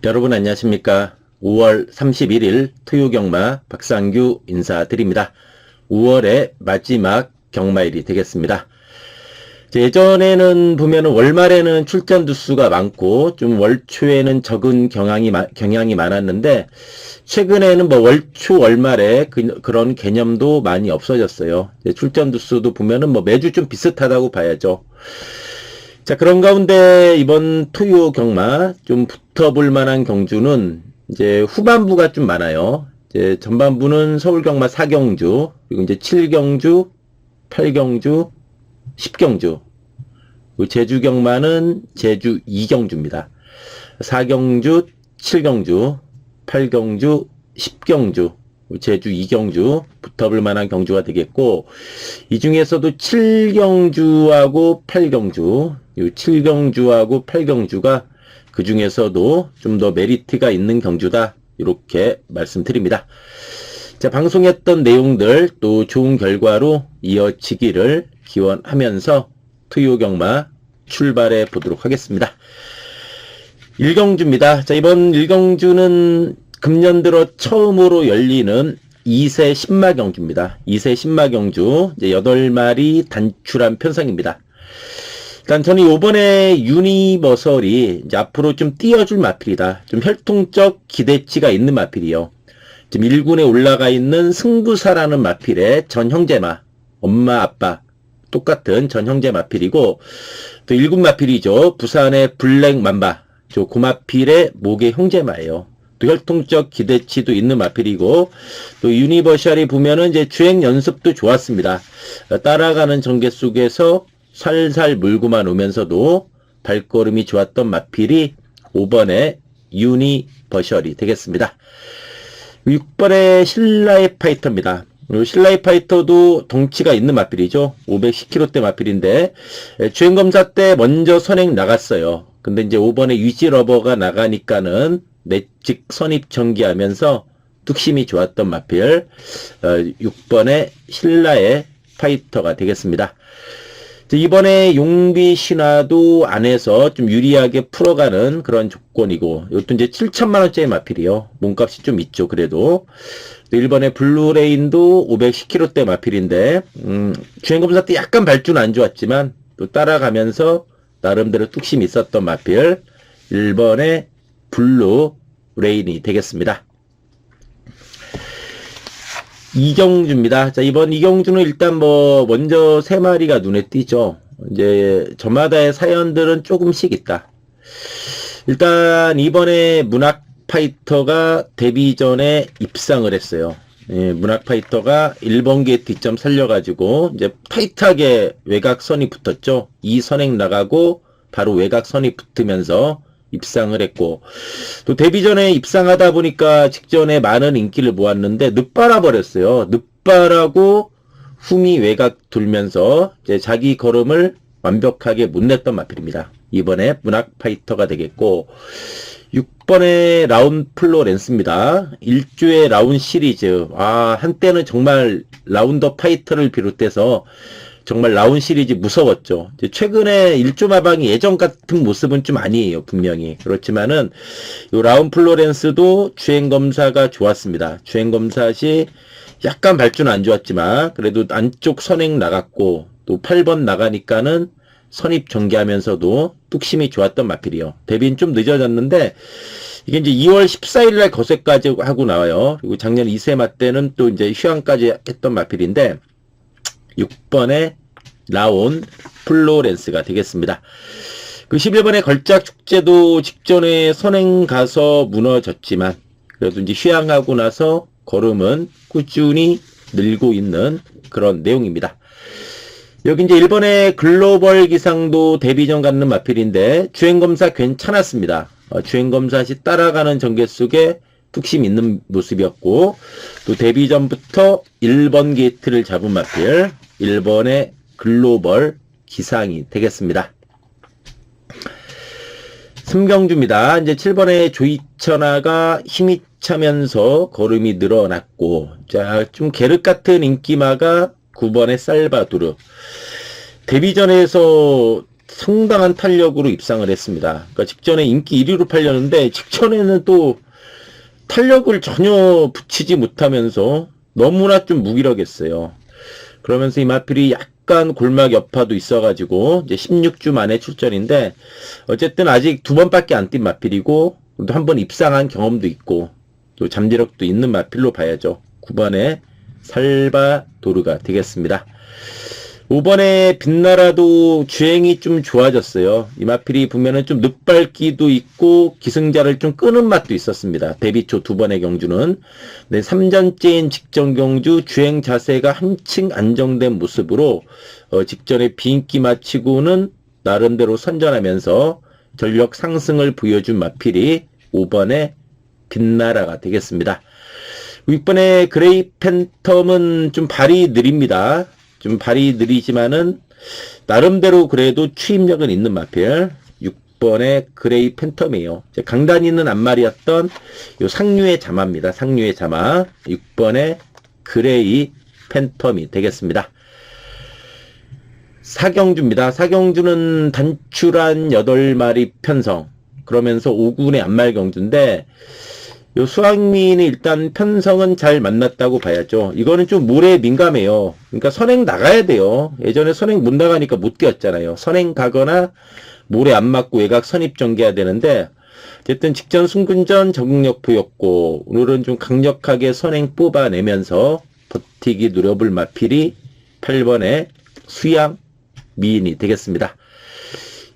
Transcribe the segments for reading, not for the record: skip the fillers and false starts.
여러분 안녕하십니까. 5월 31일 토요경마 박상규 인사드립니다. 5월의 마지막 경마일이 되겠습니다. 예전에는 보면은 월말에는 출전 두수가 많고 좀 월초에는 적은 경향이 많았는데 최근에는 뭐 월초 월말에 그런 개념도 많이 없어졌어요. 출전 두수도 보면은 뭐 매주 좀 비슷하다고 봐야죠. 자, 그런 가운데 이번 토요 경마 좀 붙어볼 만한 경주는 이제 후반부가 좀 많아요. 이제 전반부는 서울 경마 4경주, 그리고 이제 7경주, 8경주, 10경주. 제주 경마는 제주 2경주입니다. 4경주, 7경주, 8경주, 10경주. 제주 2경주 붙어볼 만한 경주가 되겠고, 이 중에서도 7경주하고 8경주, 이 7경주하고 8경주가 그 중에서도 좀 더 메리트가 있는 경주다, 이렇게 말씀드립니다. 자, 방송했던 내용들 또 좋은 결과로 이어지기를 기원하면서 토요 경마 출발해 보도록 하겠습니다. 1경주입니다. 자, 이번 1경주는 금년 들어 처음으로 열리는 2세 신마 경주입니다. 2세 신마 경주, 이제 8마리 단출한 편성입니다. 일단 저는 요번에 유니버설이 이제 앞으로 좀 띄워줄 마필이다. 좀 혈통적 기대치가 있는 마필이요. 지금 1군에 올라가 있는 승부사라는 마필의 전 형제마, 엄마, 아빠, 똑같은 전 형제 마필이고, 또 1군 마필이죠. 부산의 블랙 맘바, 저 고마필의 목의 형제마예요. 또 혈통적 기대치도 있는 마필이고, 또 유니버셜이 보면은 이제 주행 연습도 좋았습니다. 따라가는 전개 속에서 살살 물고만 오면서도 발걸음이 좋았던 마필이 5번의 유니버셜이 되겠습니다. 6번의 신라의 파이터입니다. 신라의 파이터도 덩치가 있는 마필이죠. 510kg대 마필인데 주행검사 때 먼저 선행 나갔어요. 근데 이제 5번에 위지러버가 나가니까는 내직 선입 전개하면서 뚝심이 좋았던 마필 6번의 신라의 파이터가 되겠습니다. 이번에 용비 신화도 안에서 좀 유리하게 풀어가는 그런 조건이고, 이것도 이제 7천만원짜리 마필이요. 몸값이 좀 있죠, 그래도. 1번에 블루레인도 510kg대 마필인데, 주행검사 때 약간 발주는 안 좋았지만, 또 따라가면서 나름대로 뚝심이 있었던 마필, 1번에 블루레인이 되겠습니다. 2경주입니다. 자, 이번 2경주는 일단 먼저 3마리가 눈에 띄죠. 이제, 저마다의 사연들은 조금씩 있다. 일단, 이번에 문학파이터가 데뷔 전에 입상을 했어요. 예, 문학파이터가 1번 게이트 뒷점 살려가지고, 이제 타이트하게 외곽선이 붙었죠. 2선행 나가고, 바로 외곽선이 붙으면서, 입상을 했고, 또 데뷔 전에 입상하다 보니까 직전에 많은 인기를 모았는데 늦바라 버렸어요. 늦바라고 흠이 외곽 돌면서 이제 자기 걸음을 완벽하게 못 냈던 마필입니다. 이번에 문학파이터가 되겠고, 6번의 라운 플로렌스입니다. 1주의 라운 시리즈. 한때는 정말 라운더 파이터를 비롯해서 정말 라운 시리즈 무서웠죠. 이제 최근에 1조 마방이 예전 같은 모습은 좀 아니에요, 분명히. 그렇지만은, 요 라운 플로렌스도 주행검사가 좋았습니다. 주행검사시 약간 발주는 안 좋았지만, 그래도 안쪽 선행 나갔고, 또 8번 나가니까는 선입 전개하면서도 뚝심이 좋았던 마필이요. 데뷔는 좀 늦어졌는데, 이게 이제 2월 14일날 거세까지 하고 나와요. 그리고 작년 2세마 때는 또 이제 휴양까지 했던 마필인데, 6번의 라온 플로렌스가 되겠습니다. 그 11번의 걸작 축제도 직전에 선행 가서 무너졌지만 그래도 이제 휴양하고 나서 걸음은 꾸준히 늘고 있는 그런 내용입니다. 여기 이제 1번의 글로벌 기상도 데뷔전 갖는 마필인데 주행검사 괜찮았습니다. 주행검사 시 따라가는 전개 속에 뚝심 있는 모습이었고, 또 데뷔 전부터 1번 게이트를 잡은 마필 1번의 글로벌 기상이 되겠습니다. 3경주입니다. 이제 7번의 조이천하가 힘이 차면서 걸음이 늘어났고, 자, 좀 게르 같은 인기마가 9번의 살바도르. 데뷔전에서 상당한 탄력으로 입상을 했습니다. 그러니까 직전에 인기 1위로 팔렸는데 직전에는 또 탄력을 전혀 붙이지 못하면서 너무나 좀 무기력했어요. 그러면서 이 마필이 약간 골막 여파도 있어가지고 이제 16주 만에 출전인데 어쨌든 아직 2번밖에 안 뛴 마필이고 또 한 번 입상한 경험도 있고 또 잠재력도 있는 마필로 봐야죠. 9번에 살바도르가 되겠습니다. 5번에 빛나라도 주행이 좀 좋아졌어요. 이 마필이 보면은 좀 늦밟기도 있고 기승자를 좀 끄는 맛도 있었습니다. 데뷔 초 2번의 경주는. 네, 3전째인 직전 경주 주행 자세가 한층 안정된 모습으로 직전에 비인기 마치고는 나름대로 선전하면서 전력 상승을 보여준 마필이 5번의 빛나라가 되겠습니다. 6번의 그레이 팬텀은 좀 발이 느립니다. 좀 발이 느리지만은 나름대로 그래도 추임력은 있는 마필. 6번의 그레이 팬텀이에요. 강단 있는 앞말이었던 요 상류의 자마입니다. 상류의 자마. 6번의 그레이 팬텀이 되겠습니다. 사경주입니다. 사경주는 단출한 8마리 편성. 그러면서 5군의 앞말 경주인데 요 수학민이 일단 편성은 잘 만났다고 봐야죠. 이거는 좀 물에 민감해요. 그러니까 선행 나가야 돼요. 예전에 선행 못 나가니까 못 뛰었잖아요. 선행 가거나 물에 안 맞고 외곽 선입 전개해야 되는데 어쨌든 직전 승군전 적응력 보였고 오늘은 좀 강력하게 선행 뽑아내면서 버티기 노려볼 마필이 8번의 수양 미인이 되겠습니다.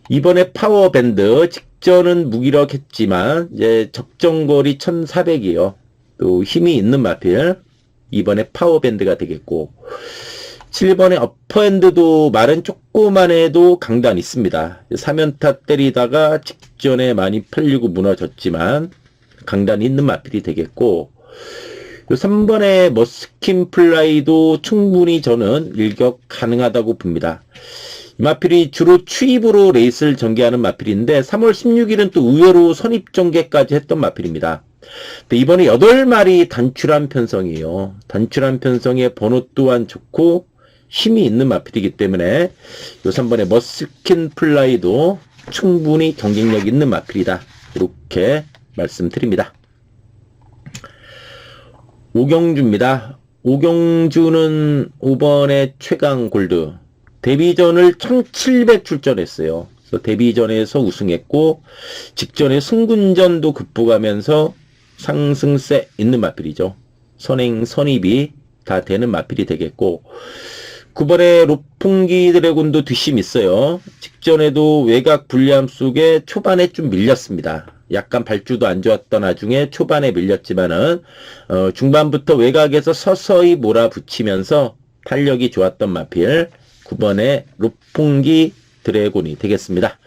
이번에 파워밴드 직전은 무기력했지만 이제 적정거리 1400이에요. 또 힘이 있는 마필. 이번에 파워밴드가 되겠고 7번에 어퍼핸드도 말은 조그만 해도 강단 있습니다. 3연타 때리다가 직전에 많이 팔리고 무너졌지만 강단 있는 마필이 되겠고 3번의 머스킨 플라이도 충분히 저는 일격 가능하다고 봅니다. 이 마필이 주로 추입으로 레이스를 전개하는 마필인데 3월 16일은 또 의외로 선입 전개까지 했던 마필입니다. 근데 이번에 8마리 단출한 편성이에요. 단출한 편성의 번호 또한 좋고 힘이 있는 마필이기 때문에 요 3번의 머스킨 플라이도 충분히 경쟁력 있는 마필이다. 이렇게 말씀드립니다. 오경주입니다. 오경주는 5번의 최강 골드. 데뷔전을 1700 출전했어요. 그래서 데뷔전에서 우승했고 직전에 승군전도 극복하면서 상승세 있는 마필이죠. 선행 선입이 다 되는 마필이 되겠고 9번의 로풍기 드래곤도 뒷심 있어요. 직전에도 외곽 불리함 속에 초반에 좀 밀렸습니다. 약간 발주도 안 좋았던 와중에 초반에 밀렸지만은 중반부터 외곽에서 서서히 몰아붙이면서 탄력이 좋았던 마필 9번의 로풍기 드래곤이 되겠습니다.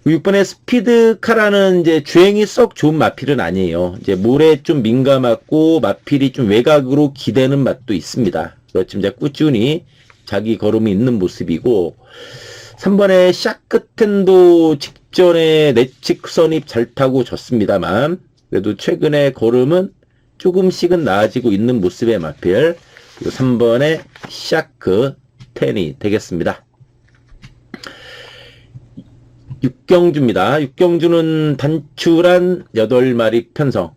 6번의 스피드카라는 이제 주행이 썩 좋은 마필은 아니에요. 이제 몰에 좀 민감하고 마필이 좀 외곽으로 기대는 맛도 있습니다. 그렇지만 이제 꾸준히 자기 걸음이 있는 모습이고 3번의 샤크텐도 직전에 내측 선입 잘 타고 졌습니다만 그래도 최근에 걸음은 조금씩은 나아지고 있는 모습의 마필 3번의 샤크텐이 되겠습니다. 육경주입니다. 육경주는 단출한 8마리 편성.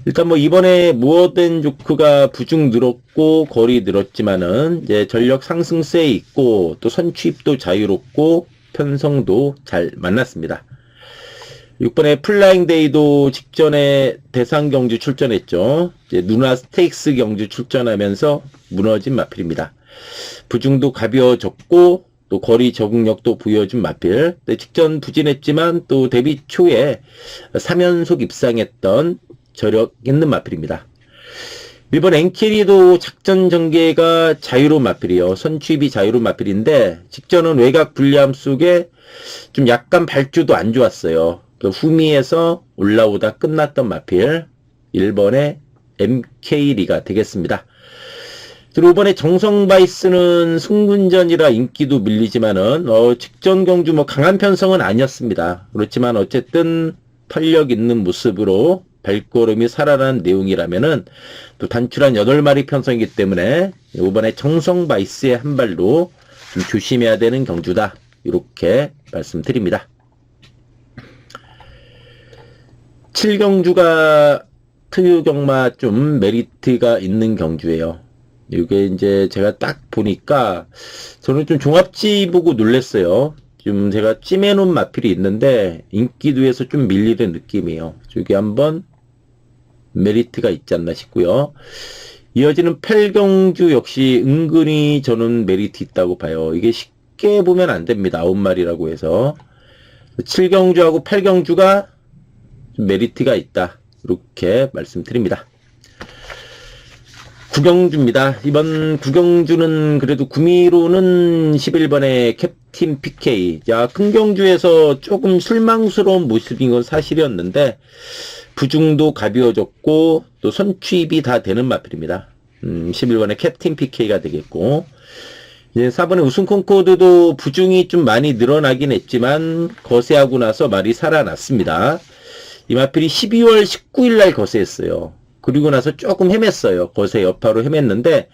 일단 뭐 이번에 무어덴 조크가 부중 늘었고 거리 늘었지만은 이제 전력 상승세에 있고 또 선취입도 자유롭고 편성도 잘 만났습니다. 6번에 플라잉 데이도 직전에 대상 경주 출전했죠. 이제 누나 스테이크스 경주 출전하면서 무너진 마필입니다. 부중도 가벼워졌고 또 거리 적응력도 보여준 마필. 직전 부진했지만 또 데뷔 초에 3연속 입상했던 저력 있는 마필입니다. 1번 엔키리도 작전 전개가 자유로운 마필이요. 선취입이 자유로운 마필인데 직전은 외곽 불리함 속에 좀 약간 발주도 안 좋았어요. 후미에서 올라오다 끝났던 마필 1번의 MK리가 되겠습니다. 5번에 정성바이스는 승군전이라 인기도 밀리지만은 직전 경주 뭐 강한 편성은 아니었습니다. 그렇지만 어쨌든 탄력 있는 모습으로 발걸음이 살아난 내용이라면은 또 단출한 8마리 편성이기 때문에 이번에 정성바이스의 한 발로 좀 조심해야 되는 경주다. 이렇게 말씀드립니다. 7경주가 특유경마 좀 메리트가 있는 경주예요. 이게 이제 제가 딱 보니까 저는 좀 종합지 보고 놀랐어요. 지금 제가 찜해놓은 마필이 있는데 인기도에서 좀 밀리는 느낌이에요. 저기 한번 메리트가 있지 않나 싶고요. 이어지는 8경주 역시 은근히 저는 메리트 있다고 봐요. 이게 쉽게 보면 안 됩니다. 9마리라고 해서 7경주하고 8경주가 좀 메리트가 있다. 이렇게 말씀드립니다. 9경주입니다. 이번 9경주는 그래도 구미로는 11번에 캡틴 PK. 야, 큰 경주에서 조금 실망스러운 모습인 건 사실이었는데 부중도 가벼워졌고 또 선취입이 다 되는 마필입니다. 11번에 캡틴 PK가 되겠고 이제 4번에 우승 콩코드도 부중이 좀 많이 늘어나긴 했지만 거세하고 나서 말이 살아났습니다. 이 마필이 12월 19일 날 거세했어요. 그리고 나서 조금 헤맸어요. 거세 여파로 헤맸는데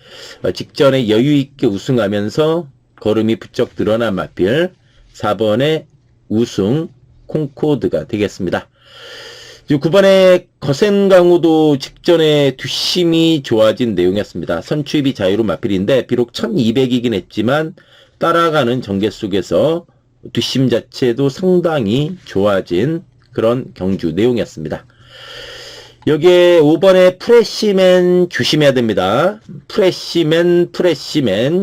직전에 여유있게 우승하면서 걸음이 부쩍 늘어난 마필 4번의 우승 콩코드가 되겠습니다. 9번의 거센강우도 직전에 뒷심이 좋아진 내용이었습니다. 선취입이 자유로운 마필인데 비록 1200이긴 했지만 따라가는 전개 속에서 뒷심 자체도 상당히 좋아진 그런 경주 내용이었습니다. 여기에 5번에 프레시맨 조심해야 됩니다. 프레시맨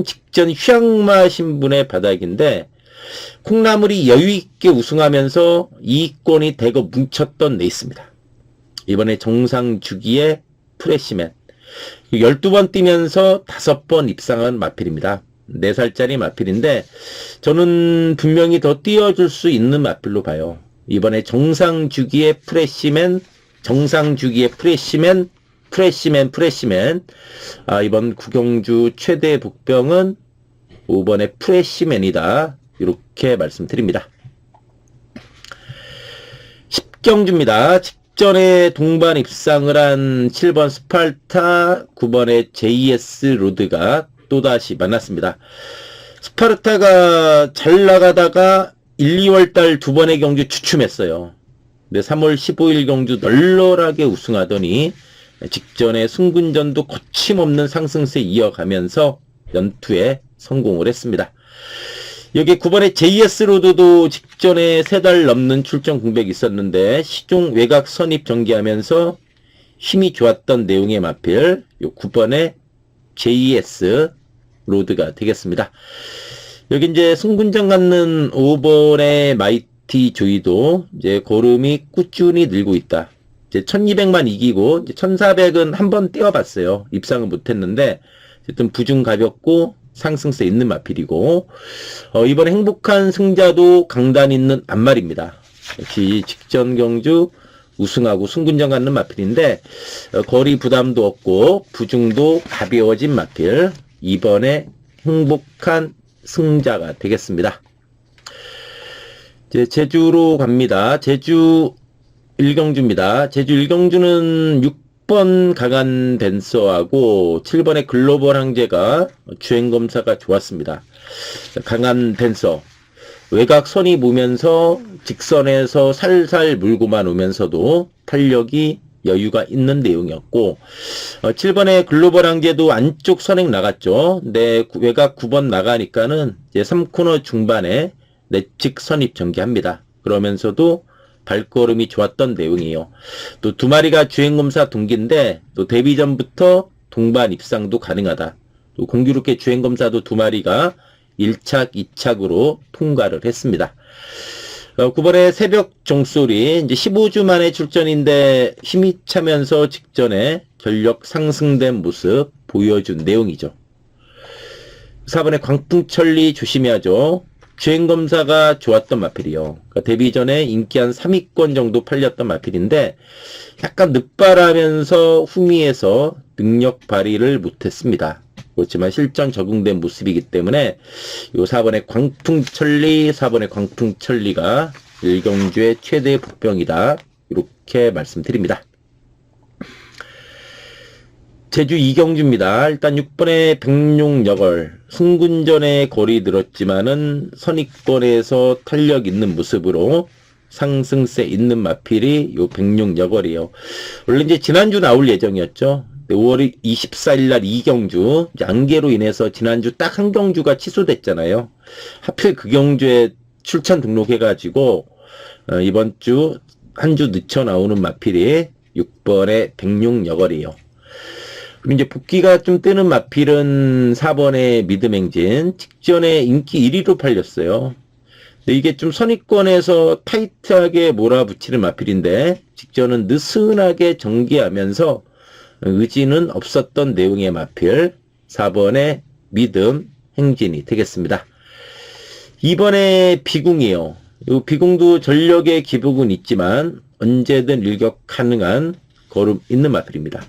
직전 휘황마 신분의 바닥인데 콩나물이 여유있게 우승하면서 이권이 대거 뭉쳤던 레이스입니다. 이번에 정상 주기에 프레시맨 12번 뛰면서 5번 입상한 마필입니다. 4살짜리 마필인데 저는 분명히 더 띄워줄 수 있는 마필로 봐요. 이번에 정상 주기에 프레시맨 이번 9경주 최대 복병은 5번의 프레시맨이다. 이렇게 말씀드립니다. 10경주입니다. 직전에 동반 입상을 한 7번 스파르타, 9번의 JS 로드가 또다시 만났습니다. 스파르타가 잘 나가다가 1, 2월달 2번의 경주 주춤했어요. 근데 3월 15일 경주 널널하게 우승하더니 직전에 승군전도 거침없는 상승세 이어가면서 연투에 성공을 했습니다. 여기 9번의 JS 로드도 직전에 3달 넘는 출전 공백이 있었는데 시종 외곽 선입 전개하면서 힘이 좋았던 내용의 마필 9번의 JS 로드가 되겠습니다. 여기 이제 승군전 갖는 5번의 마이티 조이도 이제 걸음이 꾸준히 늘고 있다. 이제 1200만 이기고 이제 1400은 한번 떼어봤어요. 입상은 못했는데 어쨌든 부중 가볍고 상승세 있는 마필이고 이번에 행복한 승자도 강단 있는 앞말입니다. 역시 직전 경주 우승하고 승군전 갖는 마필인데 거리 부담도 없고 부중도 가벼워진 마필 이번에 행복한 승자가 되겠습니다. 이제 제주로 갑니다. 제주 1경주입니다. 제주 1경주는 6번 강한 댄서하고 7번의 글로벌 항제가 주행검사가 좋았습니다. 강한 댄서 외곽 선이 보면서 직선에서 살살 물고만 오면서도 탄력이 여유가 있는 내용이었고 7번의 글로벌 항제도 안쪽 선행 나갔죠. 근데 외곽 9번 나가니까는 이제 3코너 중반에 내측 선입 전개합니다. 그러면서도 발걸음이 좋았던 내용이에요. 또 2마리가 주행검사 동기인데 또 데뷔 전부터 동반 입상도 가능하다. 또 공교롭게 주행검사도 2마리가 1착, 2착으로 통과를 했습니다. 9번의 새벽 종소리 이제 15주 만에 출전인데 힘이 차면서 직전에 전력 상승된 모습 보여준 내용이죠. 4번의 광풍천리 조심해야죠. 주행검사가 좋았던 마필이요. 그러니까 데뷔 전에 인기 한 3위권 정도 팔렸던 마필인데 약간 늦바라면서 후미에서 능력 발휘를 못했습니다. 그렇지만 실전 적응된 모습이기 때문에 요 4번의 광풍천리가 1경주의 최대 복병이다. 이렇게 말씀드립니다. 제주 이경주입니다. 일단 6번에 백룡여걸 승군전에 거리 늘었지만은 선입권에서 탄력 있는 모습으로 상승세 있는 마필이 요 백룡여걸이에요. 원래 이제 지난주 나올 예정이었죠. 5월 24일 날 이경주 양계로 인해서 지난주 딱 한 경주가 취소됐잖아요. 하필 그 경주에 출전 등록해가지고 이번 주 한 주 늦춰 나오는 마필이 6번의 백룡여걸이에요. 그리고 이제 복귀가 좀 뜨는 마필은 4번의 믿음행진 직전에 인기 1위로 팔렸어요. 근데 이게 좀 선입권에서 타이트하게 몰아붙이는 마필인데 직전은 느슨하게 전개하면서 의지는 없었던 내용의 마필 4번의 믿음행진이 되겠습니다. 2번의 비궁이요. 이 비궁도 전력의 기복은 있지만 언제든 일격 가능한 걸음 있는 마필입니다.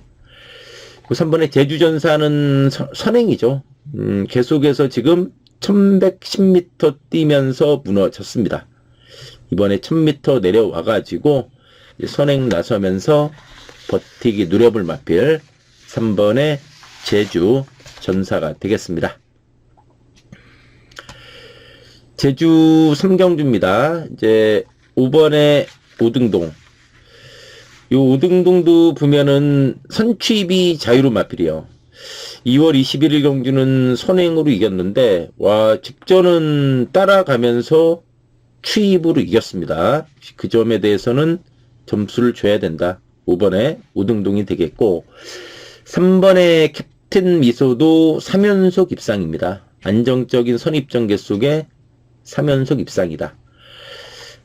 3번의 제주전사는 선행이죠. 계속해서 지금 1110m 뛰면서 무너졌습니다. 이번에 1000m 내려와가지고 선행 나서면서 버티기 누려볼 마필 3번의 제주전사가 되겠습니다. 제주 삼경주입니다. 이제 5번의 오등동. 요 오등동도 보면은 선취입이 자유로 마필이요. 2월 21일 경주는 선행으로 이겼는데 와 직전은 따라가면서 취입으로 이겼습니다. 그 점에 대해서는 점수를 줘야 된다. 5번에 오등동이 되겠고 3번의 캡틴 미소도 3연속 입상입니다. 안정적인 선입전개 속에 3연속 입상이다.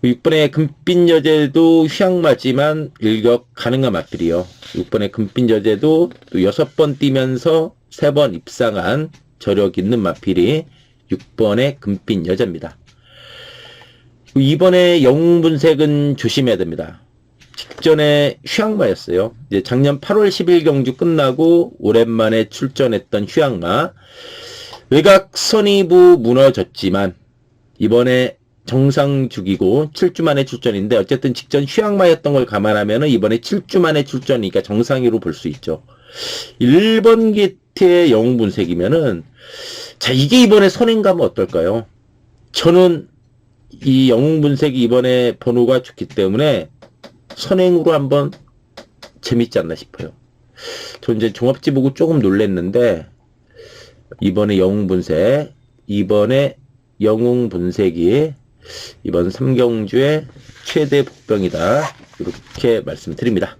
6번의 금빛 여제도 휴양마지만 일격 가능한 마필이요. 6번의 금빛 여제도 또 6번 뛰면서 3번 입상한 저력 있는 마필이 6번의 금빛 여제입니다. 2번의 영웅분색은 조심해야 됩니다. 직전에 휴양마였어요. 이제 작년 8월 10일 경주 끝나고 오랜만에 출전했던 휴양마. 외곽 선의부 무너졌지만 이번에 정상 주기고 7주 만에 출전인데 어쨌든 직전 휴양마였던 걸 감안하면 이번에 7주 만에 출전이니까 정상으로 볼 수 있죠. 1번 게이트의 영웅분색이면은 자 이게 이번에 선행 가면 어떨까요? 저는 이 영웅분색이 이번에 번호가 좋기 때문에 선행으로 한번 재밌지 않나 싶어요. 저 이제 종합지 보고 조금 놀랬는데 이번에 영웅분색, 이번에 영웅분색이 이번 삼경주의 최대 복병이다. 이렇게 말씀드립니다.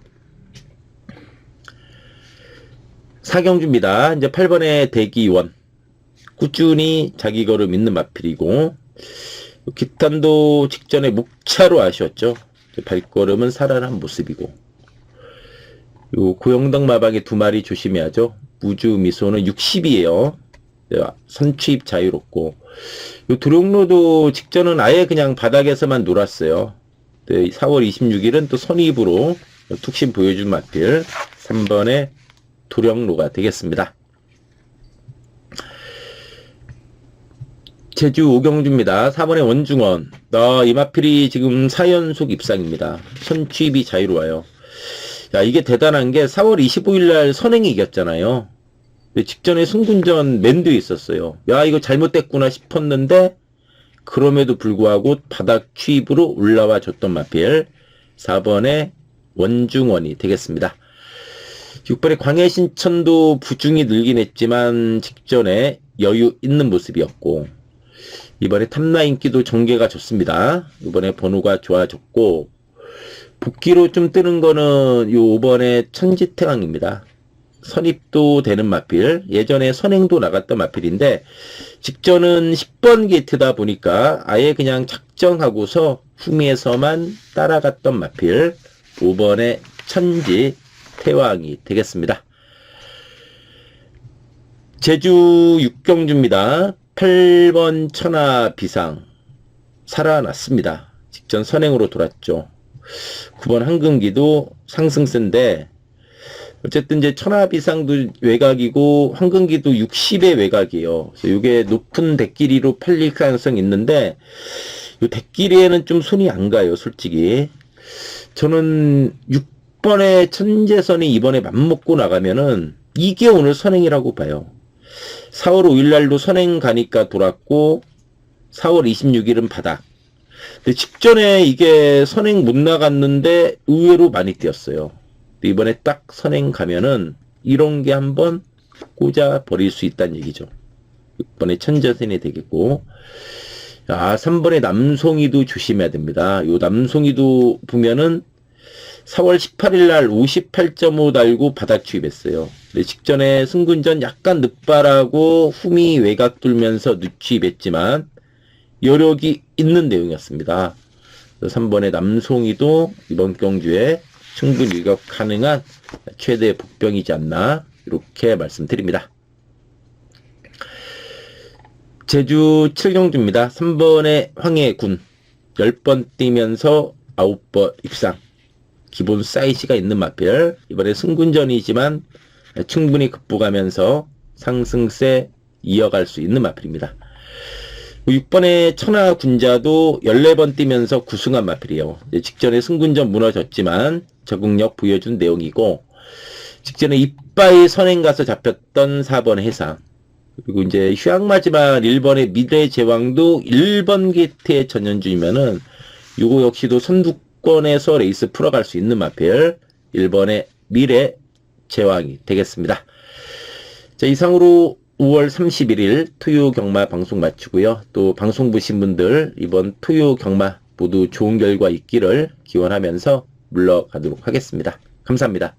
4경주입니다. 이제 8번의 대기원. 꾸준히 자기 걸음 있는 마필이고 기탄도 직전에 목차로 아쉬웠죠. 발걸음은 살아난 모습이고 요 고영당 마방의 2마리 조심해야죠. 무주 미소는 60이에요. 선취입 자유롭고 요 도룡로도 직전은 아예 그냥 바닥에서만 놀았어요. 4월 26일은 또 선입으로 툭신 보여준 마필 3번의 도룡로가 되겠습니다. 제주 오경주입니다. 4번의 원중원. 이 마필이 지금 4연속 입상입니다. 선취입이 자유로워요. 야, 이게 대단한 게 4월 25일 날 선행이 이겼잖아요. 직전에 승군전 맨도 있었어요. 야, 이거 잘못됐구나 싶었는데 그럼에도 불구하고 바닥 취입으로 올라와 줬던 마필 4번의 원중원이 되겠습니다. 6번의 광해신천도 부중이 늘긴 했지만 직전에 여유 있는 모습이었고 이번에 탐라 인기도 전개가 좋습니다. 이번에 번호가 좋아졌고 복귀로 좀 뜨는 거는 요 5번의 천지태왕입니다. 선입도 되는 마필, 예전에 선행도 나갔던 마필인데 직전은 10번 게이트다 보니까 아예 그냥 작정하고서 후미에서만 따라갔던 마필 5번의 천지태왕이 되겠습니다. 제주 6경주입니다. 8번 천하비상 살아났습니다. 직전 선행으로 돌았죠. 9번 황금기도 상승세인데 어쨌든 이제 천하비상도 외곽이고 황금기도 60의 외곽이에요. 그래서 이게 높은 대끼리로 팔릴 가능성이 있는데 이 대끼리에는 좀 손이 안 가요, 솔직히. 저는 6번의 천재선이 이번에 맘먹고 나가면은 이게 오늘 선행이라고 봐요. 4월 5일 날도 선행 가니까 돌았고 4월 26일은 바닥. 근데 직전에 이게 선행 못 나갔는데 의외로 많이 뛰었어요. 이번에 딱 선행 가면은 이런 게 한번 꽂아 버릴 수 있다는 얘기죠. 6번에 천자선이 되겠고, 3번에 남송이도 조심해야 됩니다. 요 남송이도 보면은 4월 18일 날 58.5 달고 바닥 추입했어요. 근데 직전에 승군전 약간 늦바라고 후미 외곽 돌면서 늦추입했지만 여력이 있는 내용이었습니다. 3번의 남송이도 이번 경주에 충분히 일격 가능한 최대 복병이지 않나 이렇게 말씀드립니다. 제주 7경주입니다. 3번의 황해군 10번 뛰면서 9번 입상. 기본 사이즈가 있는 마필. 이번에 승군전이지만 충분히 극복하면서 상승세 이어갈 수 있는 마필입니다. 6번의 천하군자도 14번 뛰면서 구승한 마필이에요. 직전에 승군전 무너졌지만 적응력 보여준 내용이고, 직전에 이빠이 선행 가서 잡혔던 4번 해상, 그리고 이제 휴양마지막 1번의 미래제왕도 1번 게이트의 전현주이면은 요거 역시도 선두권에서 레이스 풀어갈 수 있는 마필 1번의 미래제왕이 되겠습니다. 자, 이상으로 5월 31일 토요 경마 방송 마치고요. 또 방송 보신 분들 이번 토요 경마 모두 좋은 결과 있기를 기원하면서 물러가도록 하겠습니다. 감사합니다.